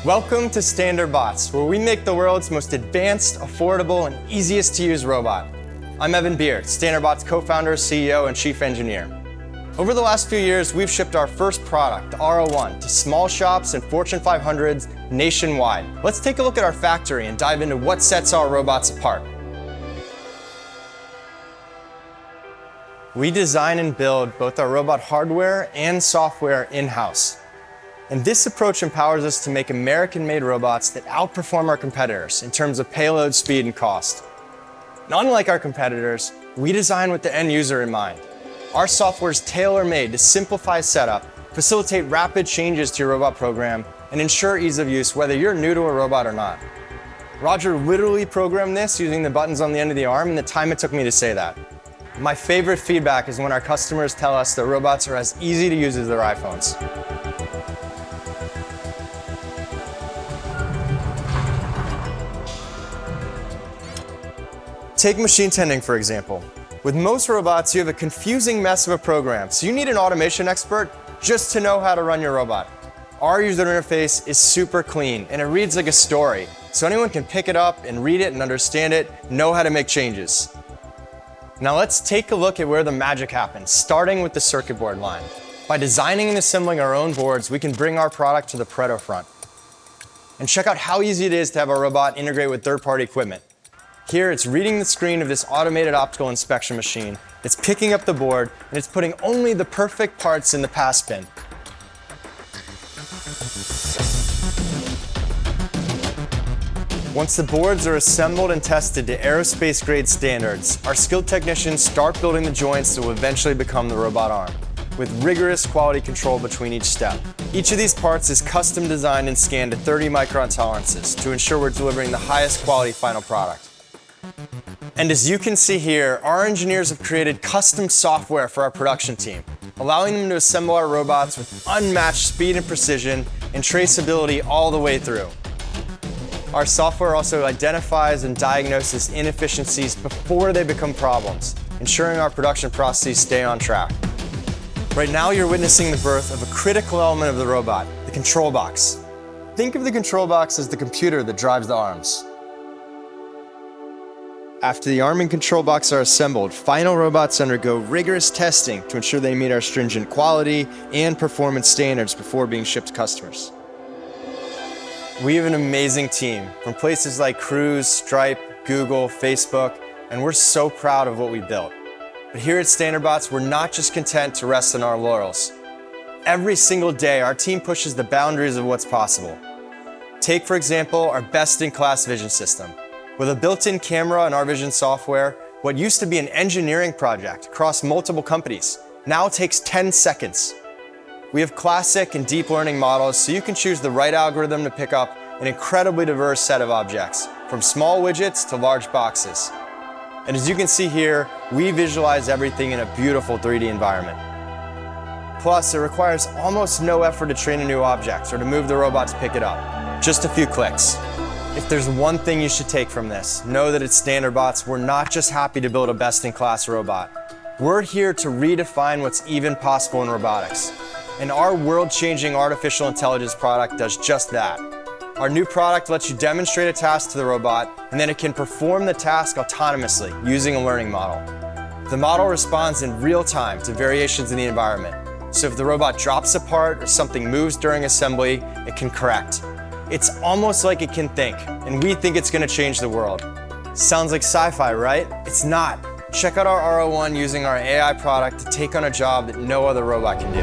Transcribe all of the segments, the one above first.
Welcome to Standard Bots, where we make the world's most advanced, affordable, and easiest to use robot. I'm Evan Beard, Standard Bots co-founder, CEO, and chief engineer. Over the last few years, we've shipped our first product, the R01, to small shops and Fortune 500s nationwide. Let's take a look at our factory and dive into what sets our robots apart. We design and build both our robot hardware and software in-house. And this approach empowers us to make American-made robots that outperform our competitors in terms of payload, speed, and cost. And unlike our competitors, we design with the end user in mind. Our software is tailor-made to simplify setup, facilitate rapid changes to your robot program, and ensure ease of use whether you're new to a robot or not. Roger literally programmed this using the buttons on the end of the arm and the time it took me to say that. My favorite feedback is when our customers tell us that robots are as easy to use as their iPhones. Take machine tending, for example. With most robots, you have a confusing mess of a program, so you need an automation expert just to know how to run your robot. Our user interface is super clean, and it reads like a story, so anyone can pick it up and read it and understand it, know how to make changes. Now let's take a look at where the magic happens, starting with the circuit board line. By designing and assembling our own boards, we can bring our product to the Pareto front. And check out how easy it is to have our robot integrate with third-party equipment. Here, it's reading the screen of this automated optical inspection machine, it's picking up the board, and it's putting only the perfect parts in the pass bin. Once the boards are assembled and tested to aerospace-grade standards, our skilled technicians start building the joints that will eventually become the robot arm, with rigorous quality control between each step. Each of these parts is custom designed and scanned to 30 micron tolerances to ensure we're delivering the highest quality final product. And as you can see here, our engineers have created custom software for our production team, allowing them to assemble our robots with unmatched speed and precision and traceability all the way through. Our software also identifies and diagnoses inefficiencies before they become problems, ensuring our production processes stay on track. Right now, you're witnessing the birth of a critical element of the robot, the control box. Think of the control box as the computer that drives the arms. After the arm and control box are assembled, final robots undergo rigorous testing to ensure they meet our stringent quality and performance standards before being shipped to customers. We have an amazing team from places like Cruise, Stripe, Google, Facebook, and we're so proud of what we built. But here at Standard Bots, we're not just content to rest on our laurels. Every single day, our team pushes the boundaries of what's possible. Take, for example, our best-in-class vision system. With a built-in camera and our vision software, what used to be an engineering project across multiple companies now takes 10 seconds. We have classic and deep learning models so you can choose the right algorithm to pick up an incredibly diverse set of objects, from small widgets to large boxes. And as you can see here, we visualize everything in a beautiful 3D environment. Plus, it requires almost no effort to train a new object or to move the robot to pick it up. Just a few clicks. If there's one thing you should take from this, know that at Standard Bots, we're not just happy to build a best-in-class robot. We're here to redefine what's even possible in robotics. And our world-changing artificial intelligence product does just that. Our new product lets you demonstrate a task to the robot, and then it can perform the task autonomously using a learning model. The model responds in real time to variations in the environment. So if the robot drops a part or something moves during assembly, it can correct. It's almost like it can think, and we think it's going to change the world. Sounds like sci-fi, right? It's not. Check out our R01 using our AI product to take on a job that no other robot can do.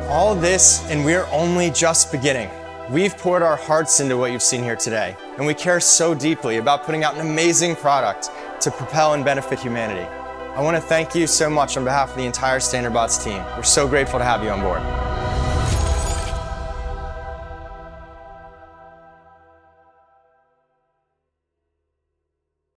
All this, and we're only just beginning. We've poured our hearts into what you've seen here today, and we care so deeply about putting out an amazing product to propel and benefit humanity. I want to thank you so much on behalf of the entire Standard Bots team. We're so grateful to have you on board.